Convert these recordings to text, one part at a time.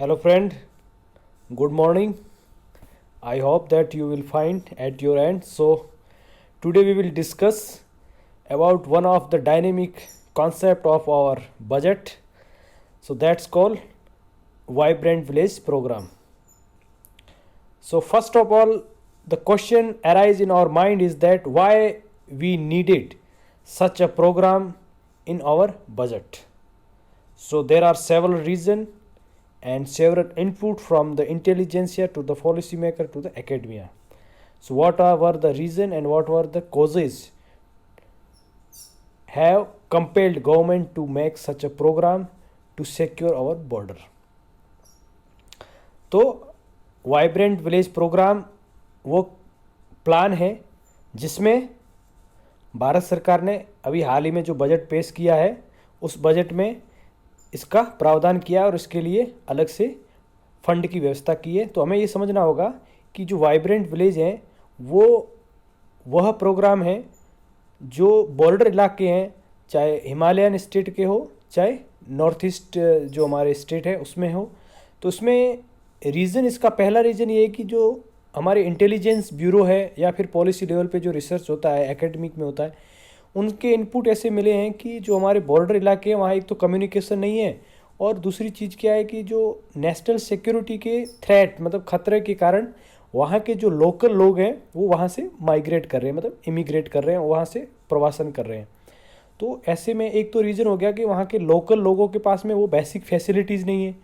Hello, friend. Good morning. I hope that you will find at your end. So, today we will discuss about one of the dynamic concept of our budget. So, that's called Vibrant Village Program. So, first of all, the question arise in our mind is that why we needed such a program in our budget. So, there are several reasons and several input from the intelligentsia to the policymaker to the academia. So were the reason and what were the causes have compelled government to make such a program to secure our border. तो vibrant village programme वो plan है जिसमें भारत सरकार ने अभी हाल ही में जो budget पेश किया है उस बजट में इसका प्रावधान किया और इसके लिए अलग से फंड की व्यवस्था की है। तो हमें ये समझना होगा कि जो वाइब्रेंट विलेज हैं वो वह प्रोग्राम है जो बॉर्डर इलाके हैं, चाहे हिमालयन स्टेट के हो चाहे नॉर्थ ईस्ट जो हमारे स्टेट है उसमें हो। तो उसमें रीज़न, इसका पहला रीज़न ये है कि जो हमारे इंटेलिजेंस ब्यूरो है या फिर पॉलिसी लेवल पे जो रिसर्च होता है, एकेडमिक में होता है, उनके इनपुट ऐसे मिले हैं कि जो हमारे बॉर्डर इलाके हैं वहाँ एक तो कम्युनिकेशन नहीं है और दूसरी चीज़ क्या है कि जो नेशनल सिक्योरिटी के थ्रेट मतलब खतरे के कारण वहाँ के जो लोकल लोग हैं वो वहाँ से माइग्रेट कर रहे हैं, मतलब इमिग्रेट कर रहे हैं, वहाँ से प्रवासन कर रहे हैं। तो ऐसे में एक तो रीज़न हो गया कि वहाँ के लोकल लोगों के पास में वो बेसिक फैसिलिटीज़ नहीं है।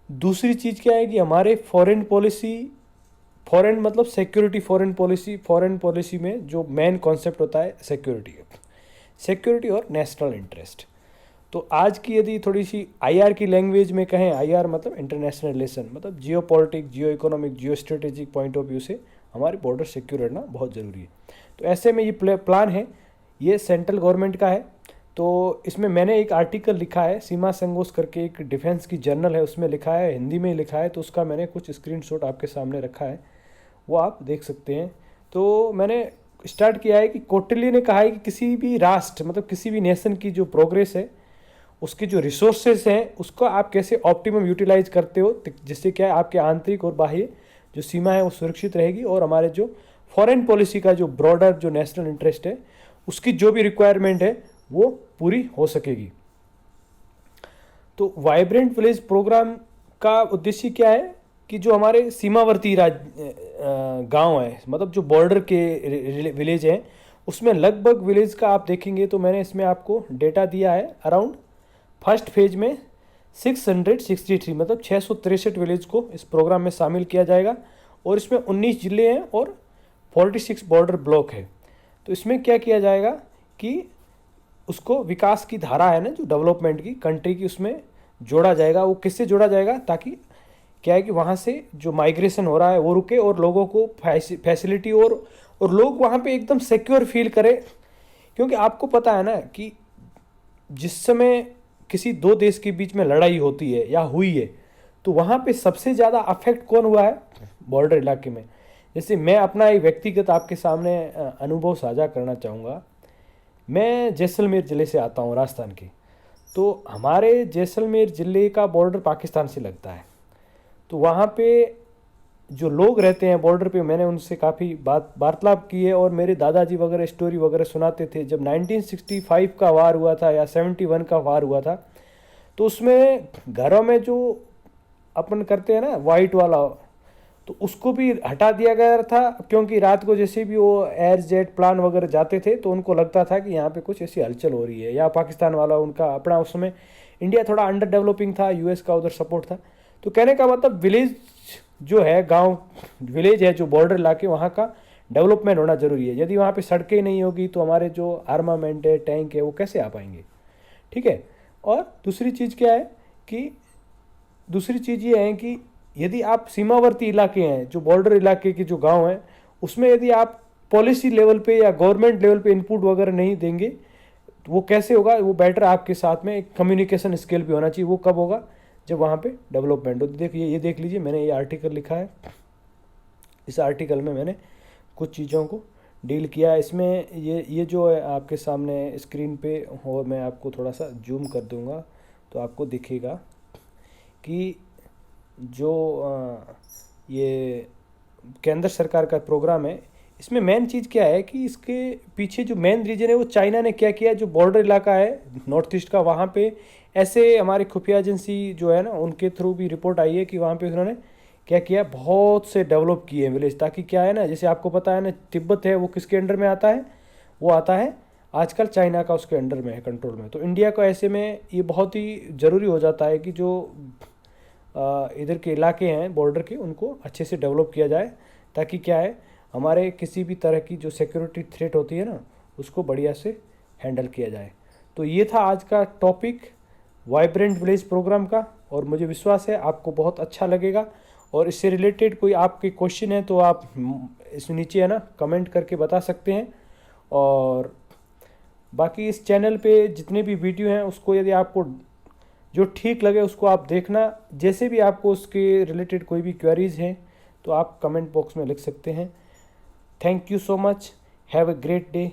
दूसरी चीज़ क्या है कि हमारे फॉरेन पॉलिसी, फॉरेन मतलब सिक्योरिटी, फॉरेन पॉलिसी में जो मेन कॉन्सेप्ट होता है सिक्योरिटी और नेशनल इंटरेस्ट। तो आज की यदि थोड़ी सी आईआर की लैंग्वेज में कहें, आईआर मतलब इंटरनेशनल रिलेशन, मतलब geo politic, geo economic, geo strategic point of view से हमारे बॉर्डर सिक्योर रहना बहुत ज़रूरी है। तो ऐसे में ये प्लान है, ये सेंट्रल गवर्नमेंट का है। तो इसमें मैंने एक आर्टिकल लिखा है, सीमा संघोष करके एक डिफेंस की जर्नल है, उसमें लिखा है, हिंदी में लिखा है, तो उसका मैंने कुछ स्क्रीनशॉट आपके सामने रखा है, वो आप देख सकते हैं। तो मैंने स्टार्ट किया है कि कौटिल्य ने कहा है कि किसी भी राष्ट्र मतलब किसी भी नेशन की जो प्रोग्रेस है उसके जो रिसोर्सेस हैं उसको आप कैसे ऑप्टिमम यूटिलाइज करते हो, जिससे क्या है आपके आंतरिक और बाह्य जो सीमा है वो सुरक्षित रहेगी और हमारे जो फॉरेन पॉलिसी का जो ब्रॉडर जो नेशनल इंटरेस्ट है उसकी जो भी रिक्वायरमेंट है वो पूरी हो सकेगी। तो वाइब्रेंट विलेज प्रोग्राम का उद्देश्य क्या है कि जो हमारे सीमावर्ती गांव है, मतलब जो बॉर्डर के विलेज हैं, उसमें लगभग विलेज का आप देखेंगे तो मैंने इसमें आपको डेटा दिया है, अराउंड फर्स्ट फेज में 663 मतलब 663 विलेज को इस प्रोग्राम में शामिल किया जाएगा और इसमें 19 जिले हैं और 46 बॉर्डर ब्लॉक है। तो इसमें क्या किया जाएगा कि उसको विकास की धारा है ना जो डेवलपमेंट की कंट्री की, उसमें जोड़ा जाएगा। वो किससे जोड़ा जाएगा ताकि क्या है कि वहाँ से जो माइग्रेशन हो रहा है वो रुके और लोगों को फैसिलिटी और लोग वहाँ पे एकदम सिक्योर फील करें। क्योंकि आपको पता है ना कि जिस समय किसी दो देश के बीच में लड़ाई होती है या हुई है तो वहाँ पे सबसे ज़्यादा अफेक्ट कौन हुआ है? बॉर्डर इलाके में। जैसे मैं अपना एक व्यक्तिगत आपके सामने अनुभव साझा करना चाहूँगा। मैं जैसलमेर ज़िले से आता हूँ, राजस्थान के। तो हमारे जैसलमेर ज़िले का बॉर्डर पाकिस्तान से लगता है। तो वहाँ पे जो लोग रहते हैं बॉर्डर पे, मैंने उनसे काफ़ी वार्तालाप की है और मेरे दादाजी वगैरह स्टोरी वगैरह सुनाते थे। जब 1965 का वार हुआ था या 71 का वार हुआ था तो उसमें घरों में जो अपन करते हैं ना वाइट वाला, तो उसको भी हटा दिया गया था। क्योंकि रात को जैसे भी वो एयर जेट प्लान वगैरह जाते थे तो उनको लगता था कि यहाँ पे कुछ ऐसी हलचल हो रही है, या पाकिस्तान वाला उनका अपना, उसमें इंडिया थोड़ा अंडर डेवलपिंग था, यूएस का उधर सपोर्ट था। तो कहने का मतलब विलेज जो है, गांव विलेज है जो बॉर्डर इलाके, वहाँ का डेवलपमेंट होना ज़रूरी है। यदि वहाँ पे सड़कें नहीं होगी तो हमारे जो आर्मामेंट है, टैंक है, वो कैसे आ पाएंगे? ठीक है। और दूसरी चीज़ क्या है कि दूसरी चीज़ ये है कि यदि आप सीमावर्ती इलाके हैं, जो बॉर्डर इलाके के जो गांव हैं, उसमें यदि आप पॉलिसी लेवल पे या गवर्नमेंट लेवल पे इनपुट वगैरह नहीं देंगे तो वो कैसे होगा? वो बेटर आपके साथ में एक कम्युनिकेशन स्किल भी होना चाहिए। वो कब होगा? जब वहाँ पे डेवलपमेंट हो। तो देखिए, ये देख लीजिए, मैंने ये आर्टिकल लिखा है। इस आर्टिकल में मैंने कुछ चीज़ों को डील किया है। इसमें ये जो है आपके सामने स्क्रीन पे हो, मैं आपको थोड़ा सा जूम कर दूंगा तो आपको दिखेगा कि जो ये केंद्र सरकार का प्रोग्राम है, इसमें मेन चीज़ क्या है कि इसके पीछे जो मेन रीजन है वो चाइना ने क्या किया, जो बॉर्डर इलाका है नॉर्थ ईस्ट का, वहाँ पे ऐसे हमारी खुफिया एजेंसी जो है ना उनके थ्रू भी रिपोर्ट आई है कि वहाँ पे उन्होंने क्या किया, बहुत से डेवलप किए हैं विलेज, ताकि क्या है ना, जैसे आपको पता है ना तिब्बत है वो किसके अंडर में आता है, वो आता है आजकल चाइना का, उसके अंडर में है, कंट्रोल में। तो इंडिया को ऐसे में ये बहुत ही ज़रूरी हो जाता है कि जो इधर के इलाके हैं बॉर्डर के, उनको अच्छे से डेवलप किया जाए, ताकि क्या है हमारे किसी भी तरह की जो सिक्योरिटी थ्रेट होती है ना उसको बढ़िया से हैंडल किया जाए। तो ये था आज का टॉपिक वाइब्रेंट विलेज प्रोग्राम का, और मुझे विश्वास है आपको बहुत अच्छा लगेगा। और इससे रिलेटेड कोई आपके क्वेश्चन है तो आप इस नीचे है ना कमेंट करके बता सकते हैं। और बाकी इस चैनल पे जितने भी वीडियो हैं उसको यदि आपको जो ठीक लगे उसको आप देखना, जैसे भी आपको उसके रिलेटेड कोई भी क्वेरीज हैं तो आप कमेंट बॉक्स में लिख सकते हैं। Thank you so much, have a great day.